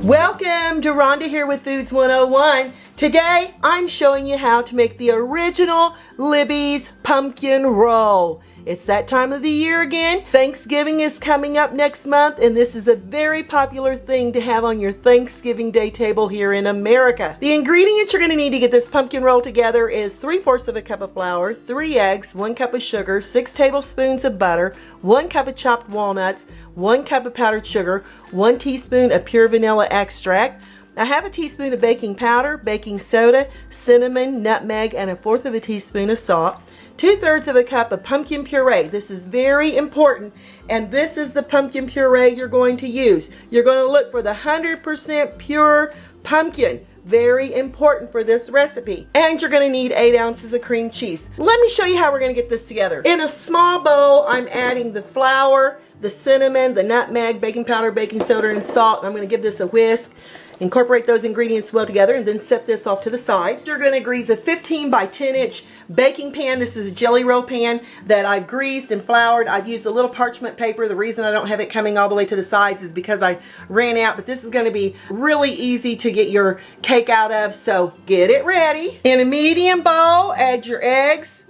Welcome, Deronda here with Foods 101. Today I'm showing you how to make the original Libby's pumpkin roll. It's that time of the year again. Thanksgiving is coming up next month, and this is a very popular thing to have on your Thanksgiving Day table here in America. The ingredients you're going to need to get this pumpkin roll together is 3/4 of a cup of flour, 3 eggs, 1 cup of sugar, 6 tablespoons of butter, 1 cup of chopped walnuts, 1 cup of powdered sugar, 1 teaspoon of pure vanilla extract. I have a teaspoon of baking powder, baking soda, cinnamon, nutmeg, and 1/4 of a teaspoon of salt. 2/3 of a cup of pumpkin puree. This is very important, and this is the pumpkin puree you're going to use. You're going to look for the 100% pure pumpkin. Very important for this recipe. And you're going to need 8 ounces of cream cheese. Let me show you how we're going to get this together. In a small bowl, I'm adding the flour, the cinnamon, the nutmeg, baking powder, baking soda, and salt. And I'm going to give this a whisk. Incorporate those ingredients well together and then set this off to the side. You're going to grease a 15 by 10 inch baking pan. This is a jelly roll pan that I've greased and floured. I've used a little parchment paper. The reason I don't have it coming all the way to the sides is because I ran out, but this is going to be really easy to get your cake out of, so get it ready. In a medium bowl, add your eggs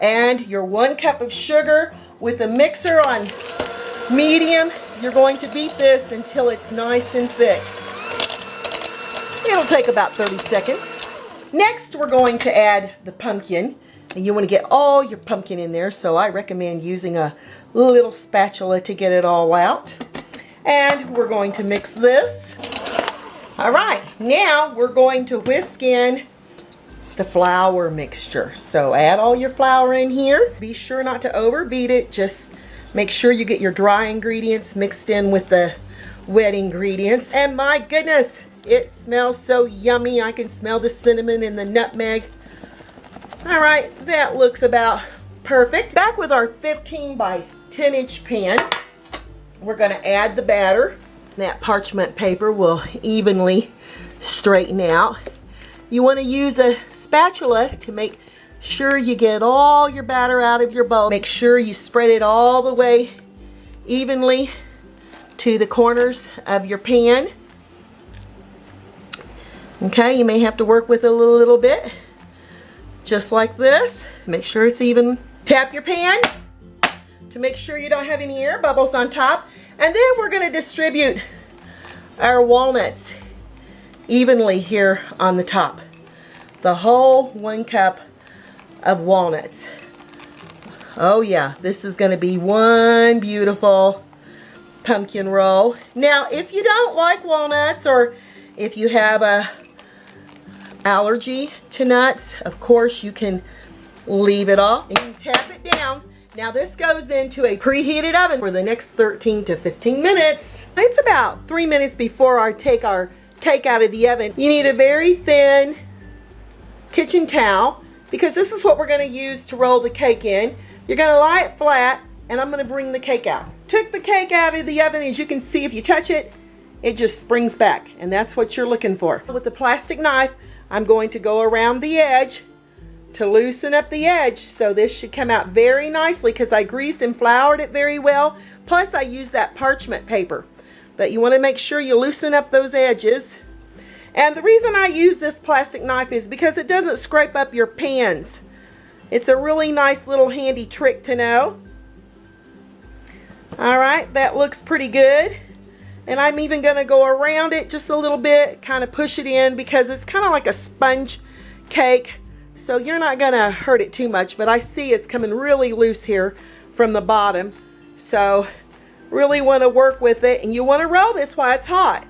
and your 1 cup of sugar. With a mixer on medium, you're going to beat this until it's nice and thick. It'll take about 30 seconds. Next, we're going to add the pumpkin. And you want to get all your pumpkin in there, so I recommend using a little spatula to get it all out. And we're going to mix this. All right, now we're going to whisk in the flour mixture. So add all your flour in here. Be sure not to overbeat it. Just make sure you get your dry ingredients mixed in with the wet ingredients. And my goodness, it smells so yummy. I can smell the cinnamon and the nutmeg. All right, that looks about perfect. Back with our 15 by 10 inch pan, we're going to add the batter. That parchment paper will evenly straighten out. You want to use a spatula to make sure you get all your batter out of your bowl. Make sure you spread it all the way evenly to the corners of your pan. Okay, you may have to work with it a little bit, just like this. Make sure it's even. Tap your pan to make sure you don't have any air bubbles on top. And then we're going to distribute our walnuts evenly here on the top. The whole 1 cup of walnuts. Oh yeah, this is going to be one beautiful pumpkin roll. Now, if you don't like walnuts, or if you have a allergy to nuts, of course you can leave it off. And you can tap it down. Now this goes into a preheated oven for the next 13 to 15 minutes. It's about 3 minutes before I take our cake out of the oven. You need a very thin kitchen towel, because this is what we're going to use to roll the cake in. You're going to lie it flat, and I'm going to bring the cake out. Took the cake out of the oven. As you can see, if you touch it, it just springs back, and that's what you're looking for. With the plastic knife, I'm going to go around the edge to loosen up the edge. So this should come out very nicely because I greased and floured it very well. Plus I used that parchment paper. But you want to make sure you loosen up those edges. And the reason I use this plastic knife is because it doesn't scrape up your pans. It's a really nice little handy trick to know. All right, that looks pretty good. And I'm even going to go around it just a little bit, kind of push it in, because it's kind of like a sponge cake. So you're not going to hurt it too much, but I see it's coming really loose here from the bottom. So really want to work with it, and you want to roll this while it's hot,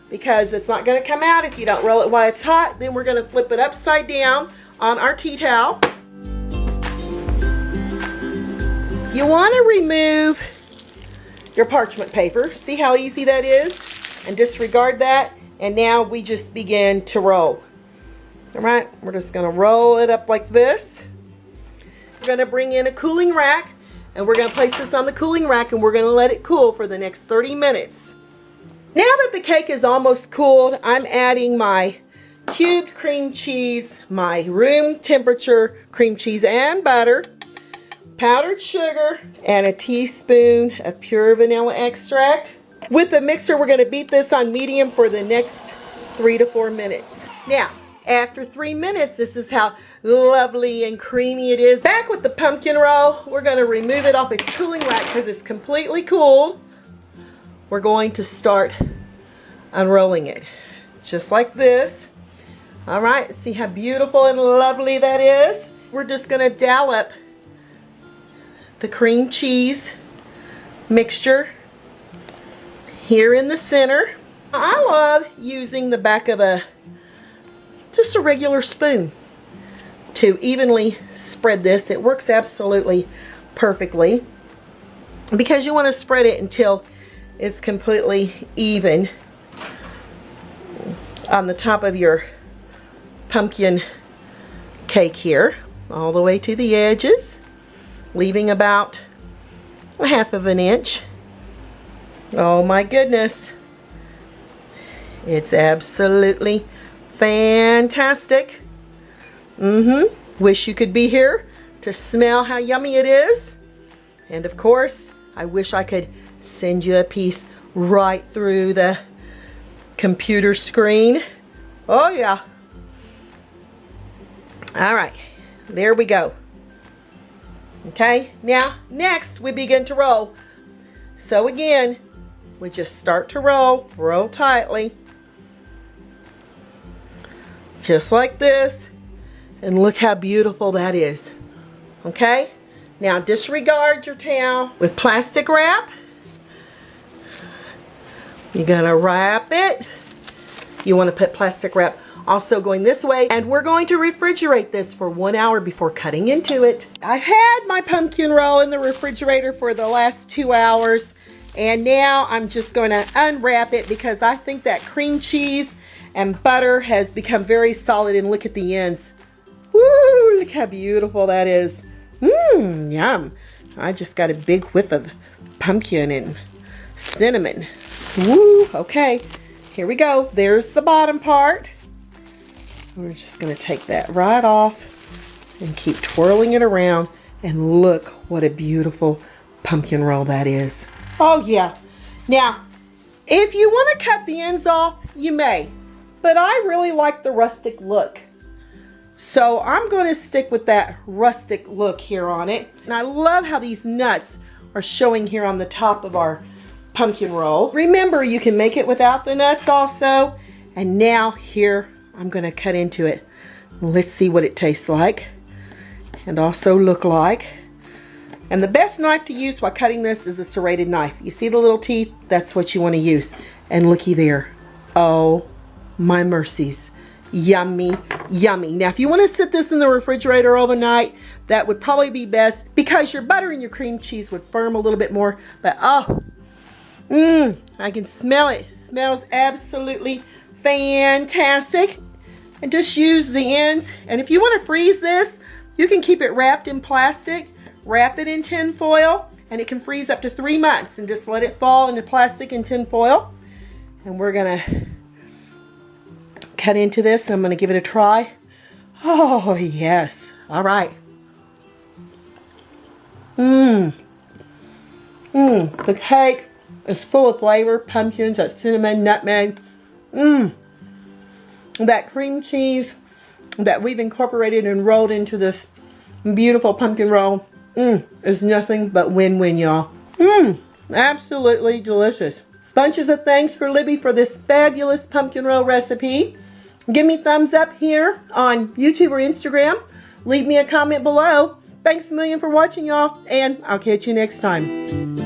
because it's not going to come out if you don't roll it while it's hot. Then we're going to flip it upside down on our tea towel. You want to remove your parchment paper. See how easy that is? And disregard that. And now we just begin to roll. All right, we're just going to roll it up like this. We're going to bring in a cooling rack, and we're going to place this on the cooling rack, and we're going to let it cool for the next 30 minutes. Now that the cake is almost cooled, I'm adding my cubed cream cheese, my room temperature cream cheese and butter. powdered sugar and a teaspoon of pure vanilla extract. With the mixer, we're going to beat this on medium for the next 3 to 4 minutes. Now, after 3 minutes, this is how lovely and creamy it is. Back with the pumpkin roll, we're going to remove it off its cooling rack because it's completely cooled. We're going to start unrolling it, just like this. All right, see how beautiful and lovely that is? We're just going to dollop the cream cheese mixture here in the center. I love using the back of just a regular spoon to evenly spread this. It works absolutely perfectly because you want to spread it until it's completely even on the top of your pumpkin cake here, all the way to the edges, leaving about 1/2 inch. Oh my goodness. It's absolutely fantastic. Wish you could be here to smell how yummy it is. And of course, I wish I could send you a piece right through the computer screen. Oh yeah. All right, there we go. Okay, now next we begin to roll. So again, we just start to roll tightly. Just like this. And look how beautiful that is. Okay, now disregard your towel with plastic wrap. You're gonna wrap it. You wanna put plastic wrap also going this way, and we're going to refrigerate this for 1 hour before cutting into it. I've had my pumpkin roll in the refrigerator for the last 2 hours, and now I'm just going to unwrap it because I think that cream cheese and butter has become very solid, and look at the ends. Woo, look how beautiful that is. Yum. I just got a big whiff of pumpkin and cinnamon. Woo, okay, here we go. There's the bottom part. We're just going to take that right off and keep twirling it around, and look what a beautiful pumpkin roll that is. Oh yeah. Now, if you want to cut the ends off, you may, but I really like the rustic look. So I'm going to stick with that rustic look here on it. And I love how these nuts are showing here on the top of our pumpkin roll. Remember, you can make it without the nuts also. And now here, I'm going to cut into it. Let's see what it tastes like and also look like. And the best knife to use while cutting this is a serrated knife. You see the little teeth? That's what you want to use. And looky there. Oh my mercies. Yummy, yummy. Now if you want to sit this in the refrigerator overnight, that would probably be best because your butter and your cream cheese would firm a little bit more. But oh, I can smell it. It smells absolutely fantastic. And just use the ends. And if you want to freeze this, you can keep it wrapped in plastic, wrap it in tin foil, and it can freeze up to 3 months, and just let it fall into plastic and tin foil. And we're gonna cut into this. I'm gonna give it a try. Oh yes. All right. The cake is full of flavor. Pumpkins, that cinnamon, nutmeg. That cream cheese that we've incorporated and rolled into this beautiful pumpkin roll is nothing but win-win, y'all. Absolutely delicious. Bunches of thanks for Libby for this fabulous pumpkin roll recipe. Give me thumbs up here on YouTube or Instagram. Leave me a comment below. Thanks a million for watching, y'all, and I'll catch you next time.